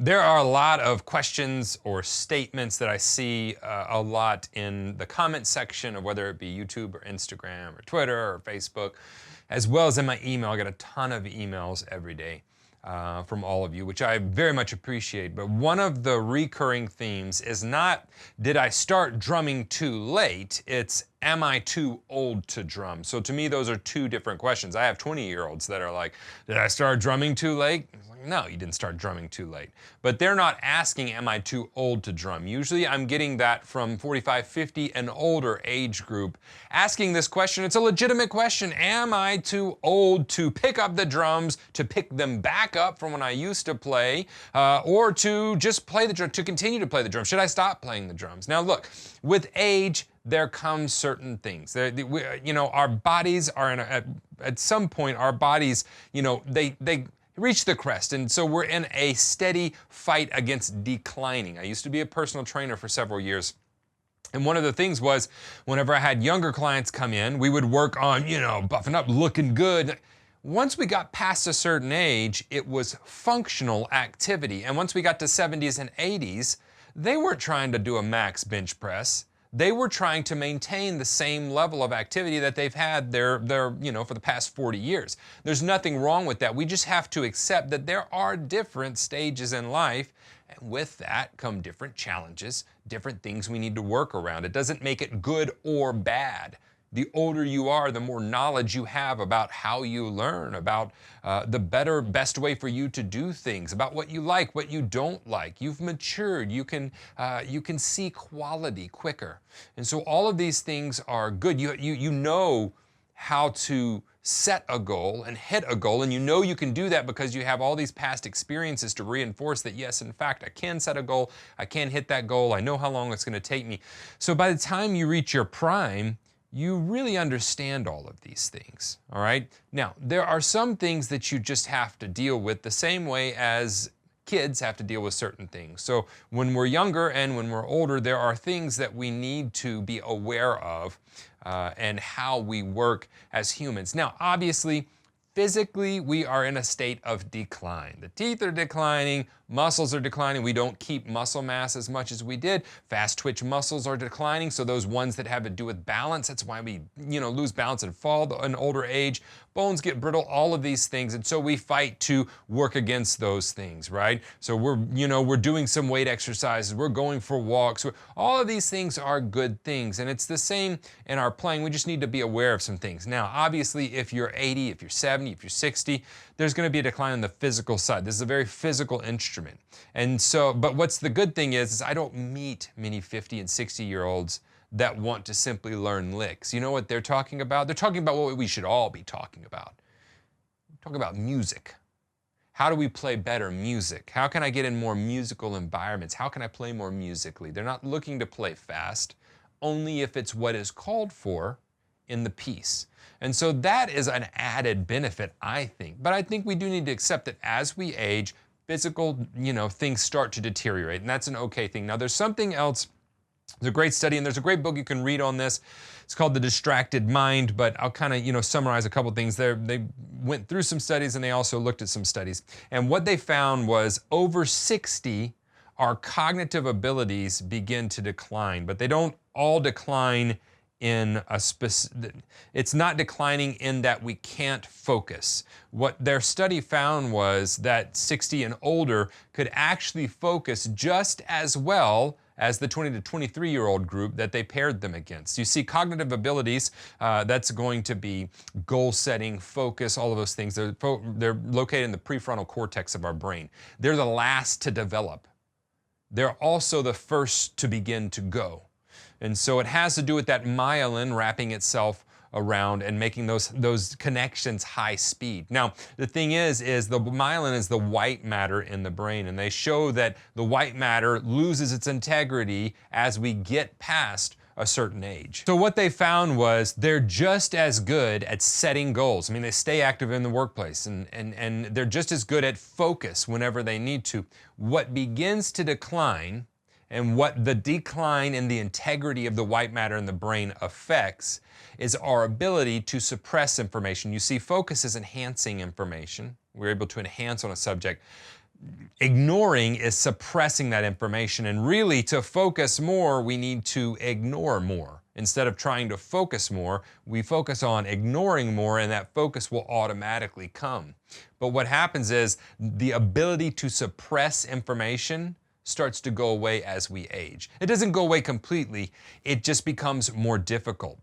There are a lot of questions or statements that I see a lot in the comment section of whether it be YouTube or Instagram or Twitter or Facebook, as well as in my email. I get a ton of emails every day from all of you, which I very much appreciate. But one of the recurring themes is not, did I start drumming too late? It's, am I too old to drum? So to me, those are two different questions. I have 20-year-olds that are like, did I start drumming too late? No, you didn't start drumming too late. But they're not asking, am I too old to drum? Usually I'm getting that from 45, 50 and older age group asking this question. It's a legitimate question. Am I too old to pick up the drums, to pick them back up from when I used to play, or to just play the drum, to continue to play the drums? Should I stop playing the drums? Now look, with age, there comes certain things. Our bodies are at some point, our bodies, they reach the crest, and so we're in a steady fight against declining. I used to be a personal trainer for several years, and one of the things was, whenever I had younger clients come in, we would work on, buffing up, looking good. Once we got past a certain age, it was functional activity, and once we got to 70s and 80s, they weren't trying to do a max bench press. They were trying to maintain the same level of activity that they've had for the past 40 years. There's nothing wrong with that. We just have to accept that there are different stages in life, and with that come different challenges, different things we need to work around. It doesn't make it good or bad. The older you are, the more knowledge you have about how you learn, about the best way for you to do things, about what you like, what you don't like. You've matured. You can see quality quicker. And so all of these things are good. You know how to set a goal and hit a goal, and you can do that because you have all these past experiences to reinforce that, yes, in fact, I can set a goal, I can hit that goal, I know how long it's going to take me. So by the time you reach your prime, you really understand all of these things, all right? Now, there are some things that you just have to deal with the same way as kids have to deal with certain things. So when we're younger and when we're older, there are things that we need to be aware of and how we work as humans. Now, obviously, physically, we are in a state of decline. The teeth are declining, muscles are declining. We don't keep muscle mass as much as we did. Fast twitch muscles are declining, so those ones that have to do with balance, that's why we, lose balance and fall in older age. Bones get brittle, all of these things, and so we fight to work against those things, right? So we're doing some weight exercises, we're going for walks. All of these things are good things, and it's the same in our playing. We just need to be aware of some things. Now, obviously, if you're 80, if you're 70, if you're 60, there's going to be a decline on the physical side. This is a very physical instrument. And so, but what's the good thing is I don't meet many 50 and 60-year-olds that want to simply learn licks. You know what they're talking about? They're talking about what we should all be talking about. Talk about music. How do we play better music? How can I get in more musical environments? How can I play more musically? They're not looking to play fast, only if it's what is called for in the piece. And so that is an added benefit, I think. But I think we do need to accept that as we age, physical, things start to deteriorate, and that's an okay thing. Now, there's something else. There's a great study, and there's a great book you can read on this. It's called The Distracted Mind, but I'll kind of, summarize a couple things there. They went through some studies, and they also looked at some studies. And what they found was over 60, our cognitive abilities begin to decline, but they don't all decline in a specific, it's not declining in that we can't focus. What their study found was that 60 and older could actually focus just as well as the 20 to 23-year-old group that they paired them against. You see, cognitive abilities, that's going to be goal setting, focus, all of those things. They're located in the prefrontal cortex of our brain. They're the last to develop. They're also the first to begin to go. And so it has to do with that myelin wrapping itself around and making those connections high speed. Now, the thing is the myelin is the white matter in the brain, and they show that the white matter loses its integrity as we get past a certain age. So what they found was they're just as good at setting goals. I mean, they stay active in the workplace, and they're just as good at focus whenever they need to. What begins to decline, and what the decline in the integrity of the white matter in the brain affects, is our ability to suppress information. You see, focus is enhancing information. We're able to enhance on a subject. ignoring is suppressing that information. And really, to focus more, we need to ignore more. Instead of trying to focus more, we focus on ignoring more, and that focus will automatically come. But what happens is the ability to suppress information starts to go away as we age. It doesn't go away completely, it just becomes more difficult.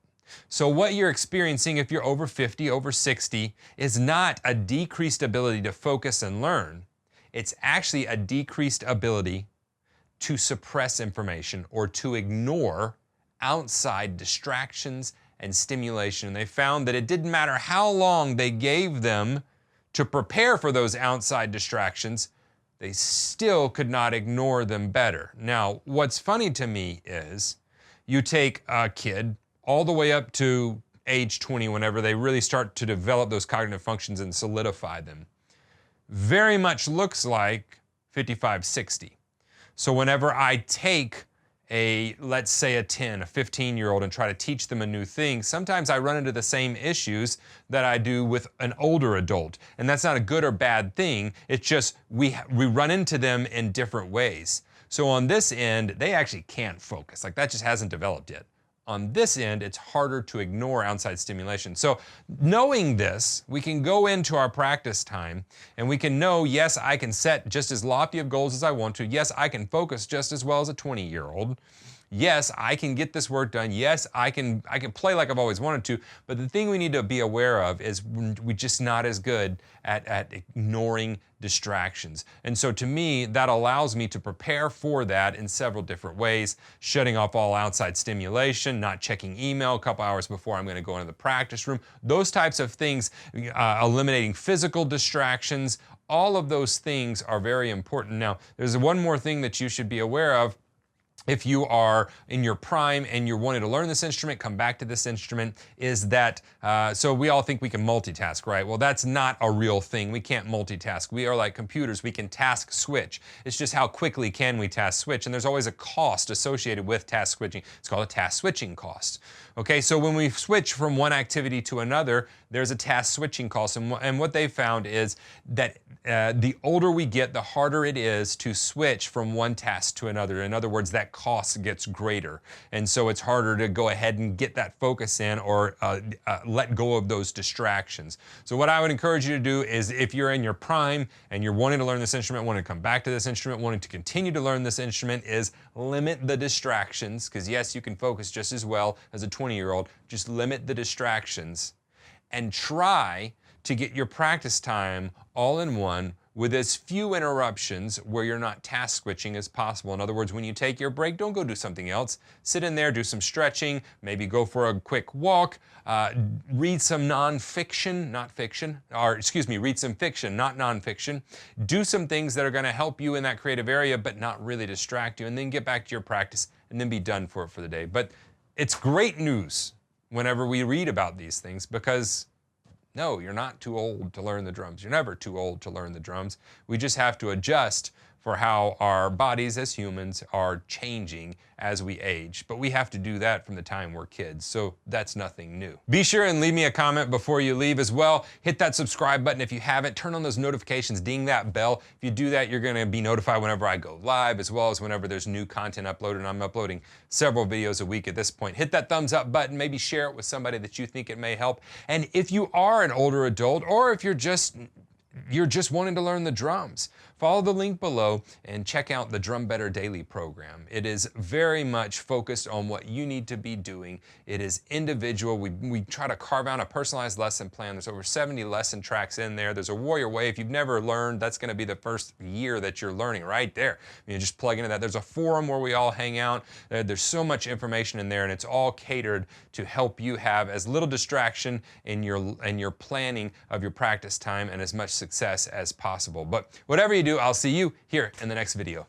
So what you're experiencing if you're over 50, over 60, is not a decreased ability to focus and learn. It's actually a decreased ability to suppress information or to ignore outside distractions and stimulation. And they found that it didn't matter how long they gave them to prepare for those outside distractions, they still could not ignore them better. Now, what's funny to me is you take a kid all the way up to age 20, whenever they really start to develop those cognitive functions and solidify them. Very much looks like 55, 60. So whenever I take let's say a 10, a 15-year-old and try to teach them a new thing, sometimes I run into the same issues that I do with an older adult. And that's not a good or bad thing. It's just we run into them in different ways. So on this end, they actually can't focus. Like, that just hasn't developed yet. On this end, it's harder to ignore outside stimulation. So knowing this, we can go into our practice time and we can know, yes, I can set just as lofty of goals as I want to. Yes, I can focus just as well as a 20-year-old. Yes, I can get this work done. Yes, I can play like I've always wanted to. But the thing we need to be aware of is we're just not as good at ignoring distractions. And so to me, that allows me to prepare for that in several different ways. Shutting off all outside stimulation, not checking email a couple hours before I'm going to go into the practice room. Those types of things, eliminating physical distractions, all of those things are very important. Now, there's one more thing that you should be aware of. If you are in your prime and you're wanting to learn this instrument, come back to this instrument, is that, so we all think we can multitask, right? Well, that's not a real thing. We can't multitask. We are like computers. We can task switch. It's just how quickly can we task switch? And there's always a cost associated with task switching. It's called a task switching cost. Okay, so when we switch from one activity to another, there's a task switching cost. And what they found is that the older we get, the harder it is to switch from one task to another. In other words, that cost gets greater. And so it's harder to go ahead and get that focus in or let go of those distractions. So what I would encourage you to do is, if you're in your prime and you're wanting to learn this instrument, wanting to come back to this instrument, wanting to continue to learn this instrument, is limit the distractions. Because yes, you can focus just as well as a 20-year-old. Just limit the distractions and try to get your practice time all in one with as few interruptions where you're not task switching as possible. In other words, when you take your break, don't go do something else. Sit in there, do some stretching, maybe go for a quick walk, read some nonfiction, not fiction, or excuse me, read some fiction, not nonfiction. Do some things that are going to help you in that creative area, but not really distract you, and then get back to your practice and then be done for the day. But it's great news whenever we read about these things, because no, you're not too old to learn the drums. You're never too old to learn the drums. We just have to adjust for how our bodies as humans are changing as we age. But we have to do that from the time we're kids, so that's nothing new. Be sure and leave me a comment before you leave as well. Hit that subscribe button if you haven't. Turn on those notifications, ding that bell. If you do that, you're gonna be notified whenever I go live, as well as whenever there's new content uploaded, and I'm uploading several videos a week at this point. Hit that thumbs up button, maybe share it with somebody that you think it may help. And if you are an older adult, or if you're just wanting to learn the drums, follow the link below and check out the Drum Better Daily program. It is very much focused on what you need to be doing. It is individual. We try to carve out a personalized lesson plan. There's over 70 lesson tracks in there. There's a Warrior Way. If you've never learned, that's going to be the first year that you're learning right there. You just plug into that. There's a forum where we all hang out. There's so much information in there, and it's all catered to help you have as little distraction in your planning of your practice time and as much success as possible. But whatever you do, I'll see you here in the next video.